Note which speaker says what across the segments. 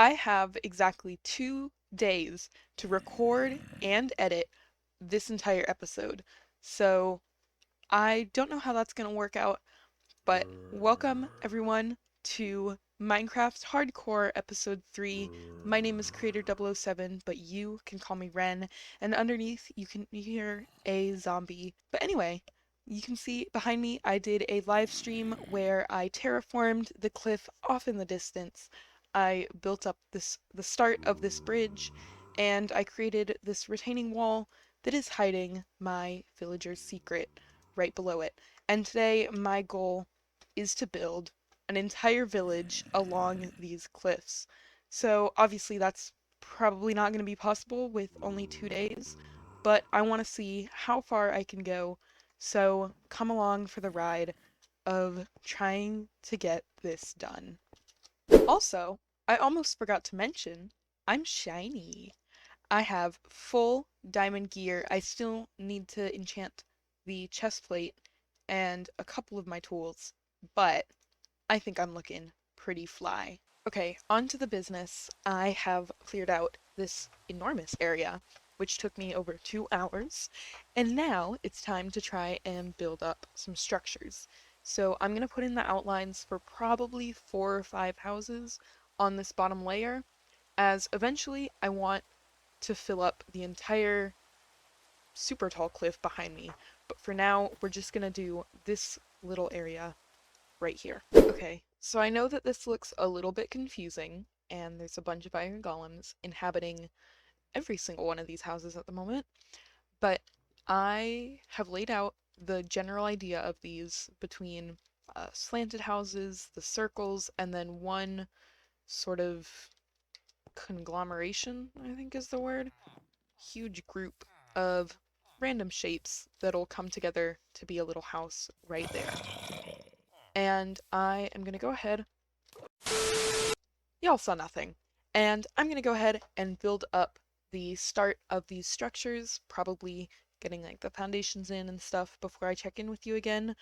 Speaker 1: I have exactly 2 days to record and edit this entire episode. So I don't know how that's going to work out, but welcome everyone to Minecraft Hardcore Episode 3. My name is Creator007, but you can call me Ren, and underneath you can hear a zombie. But anyway, you can see behind me I did a live stream where I terraformed the cliff off in the distance. I built up the start of this bridge, and I created this retaining wall that is hiding my villager's secret right below it. And today my goal is to build an entire village along these cliffs. So obviously that's probably not going to be possible with only 2 days, but I want to see how far I can go. So come along for the ride of trying to get this done. Also, I almost forgot to mention, I'm shiny. I have full diamond gear. I still need to enchant the chest plate and a couple of my tools, but I think I'm looking pretty fly. Okay, on to the business. I have cleared out this enormous area, which took me over 2 hours, and now it's time to try and build up some structures. So I'm going to put in the outlines for probably 4 or 5 houses on this bottom layer, as eventually I want to fill up the entire super tall cliff behind me. But for now, we're just going to do this little area right here. Okay, so I know that this looks a little bit confusing, and there's a bunch of iron golems inhabiting every single one of these houses at the moment, but I have laid out the general idea of these between slanted houses, the circles, and then one sort of conglomeration, I think is the word. Huge group of random shapes that'll come together to be a little house right there. And I am going to go ahead. Y'all saw nothing. And I'm going to go ahead and build up the start of these structures, probably getting like the foundations in and stuff before I check in with you again.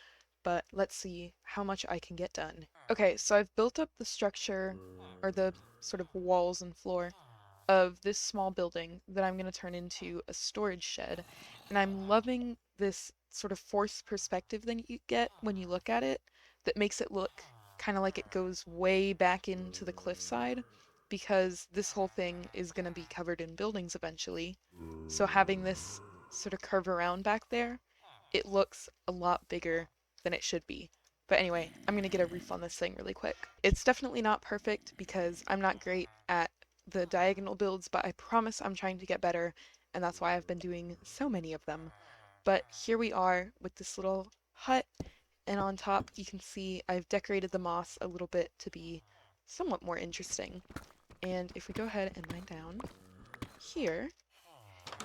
Speaker 1: But let's see how much I can get done. Okay, so I've built up the structure, or the sort of walls and floor of this small building that I'm going to turn into a storage shed. And I'm loving this sort of forced perspective that you get when you look at it that makes it look kind of like it goes way back into the cliffside, because this whole thing is going to be covered in buildings eventually. So having this sort of curve around back there, it looks a lot bigger than it should be. But anyway, I'm going to get a roof on this thing really quick. It's definitely not perfect because I'm not great at the diagonal builds, but I promise I'm trying to get better, and that's why I've been doing so many of them. But here we are with this little hut, and on top you can see I've decorated the moss a little bit to be somewhat more interesting. And if we go ahead and mine down here,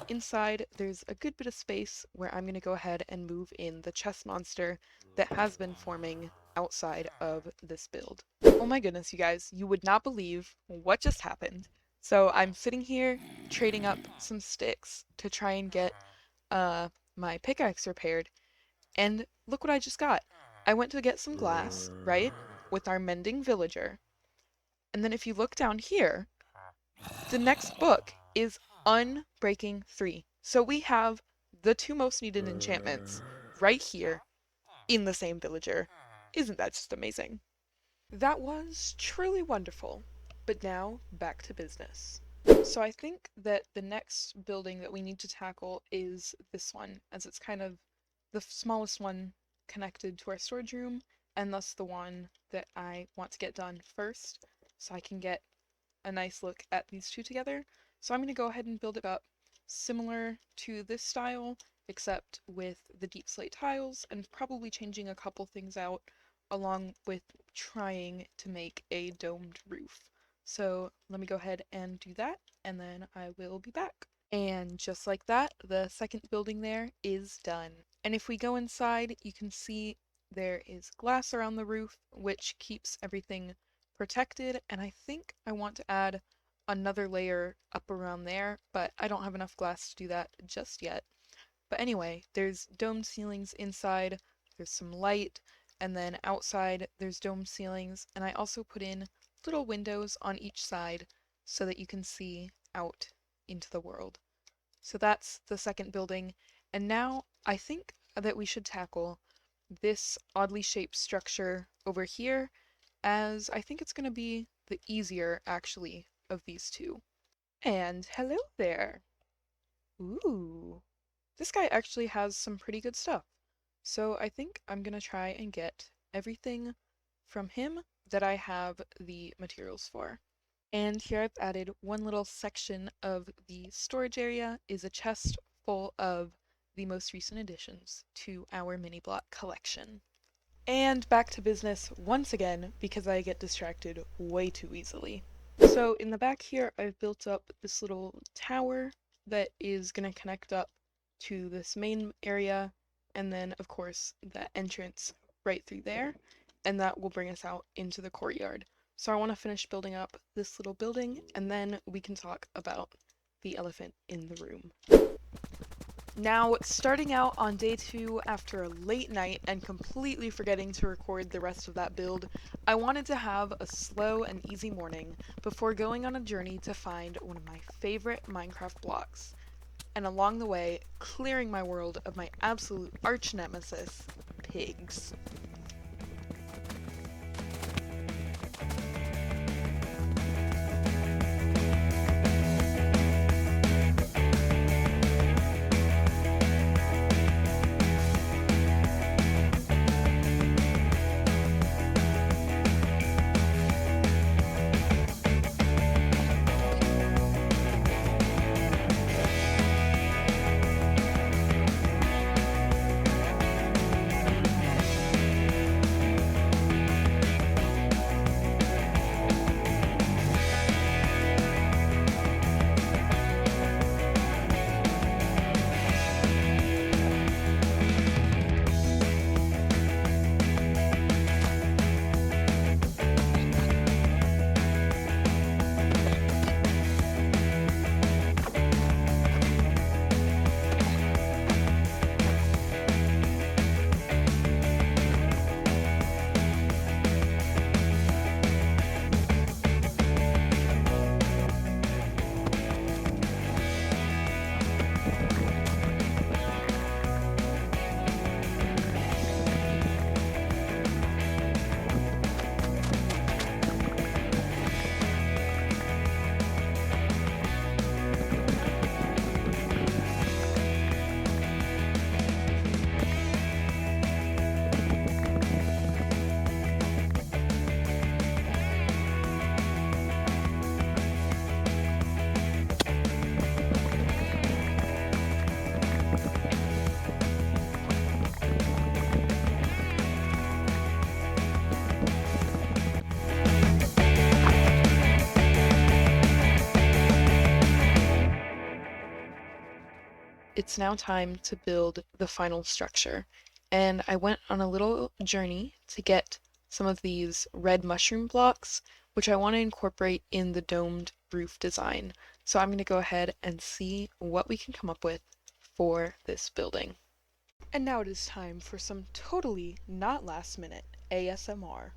Speaker 1: inside there's a good bit of space where I'm going to go ahead and move in the chest monster that has been forming outside of this build. Oh my goodness, you guys, you would not believe what just happened. So I'm sitting here trading up some sticks to try and get my pickaxe repaired, and look what I just got. I went to get some glass, right, with our mending villager, and then if you look down here, the next book is Unbreaking 3. So we have the two most needed enchantments right here in the same villager. Isn't that just amazing? That was truly wonderful. But now, back to business. So I think that the next building that we need to tackle is this one, as it's kind of the smallest one connected to our storage room, and thus the one that I want to get done first, so I can get a nice look at these two together. So I'm going to go ahead and build it up similar to this style, except with the deep slate tiles, and probably changing a couple things out, along with trying to make a domed roof. So let me go ahead and do that, and then I will be back. And just like that, the second building there is done. And if we go inside, you can see there is glass around the roof, which keeps everything protected, and I think I want to add another layer up around there, but I don't have enough glass to do that just yet. But anyway, there's domed ceilings inside, there's some light, and then outside there's domed ceilings, and I also put in little windows on each side so that you can see out into the world. So that's the second building, and now I think that we should tackle this oddly shaped structure over here, as I think it's going to be the easier, actually, of these two. And hello there! Ooh, this guy actually has some pretty good stuff. So I think I'm going to try and get everything from him that I have the materials for. And here I've added one little section of the storage area is a chest full of the most recent additions to our mini block collection. And back to business once again because I get distracted way too easily. So in the back here I've built up this little tower that is going to connect up to this main area, and then of course the entrance right through there, and that will bring us out into the courtyard. So I want to finish building up this little building, and then we can talk about the elephant in the room. Now, starting out on day 2 after a late night and completely forgetting to record the rest of that build, I wanted to have a slow and easy morning before going on a journey to find one of my favorite Minecraft blocks, and along the way, clearing my world of my absolute arch nemesis, pigs. It's now time to build the final structure, and I went on a little journey to get some of these red mushroom blocks, which I want to incorporate in the domed roof design. So I'm going to go ahead and see what we can come up with for this building. And now it is time for some totally not last minute ASMR.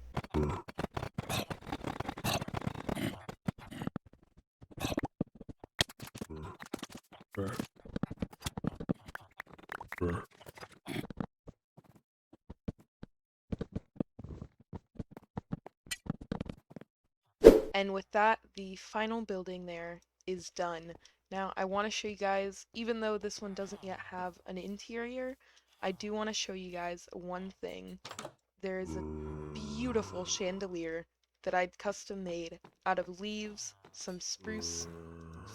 Speaker 1: And with that, the final building there is done. Now, I want to show you guys, even though this one doesn't yet have an interior, I do want to show you guys one thing. There is a beautiful chandelier that I'd custom made out of leaves, some spruce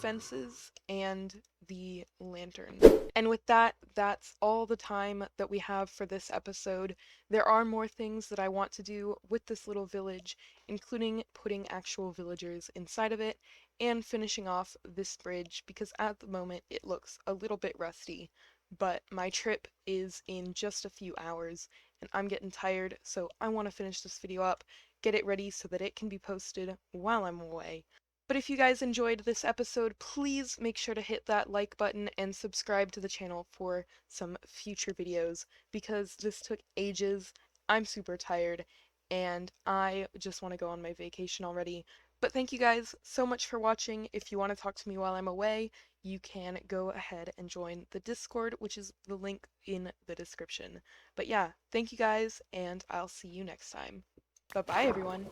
Speaker 1: fences, and the lantern. And with that, that's all the time that we have for this episode. There are more things that I want to do with this little village, including putting actual villagers inside of it and finishing off this bridge because at the moment it looks a little bit rusty. But my trip is in just a few hours and I'm getting tired, so I want to finish this video up, get it ready so that it can be posted while I'm away. But if you guys enjoyed this episode, please make sure to hit that like button and subscribe to the channel for some future videos because this took ages. I'm super tired and I just want to go on my vacation already. But thank you guys so much for watching. If you want to talk to me while I'm away, you can go ahead and join the Discord, which is the link in the description. But yeah, thank you guys, and I'll see you next time. Bye-bye, everyone.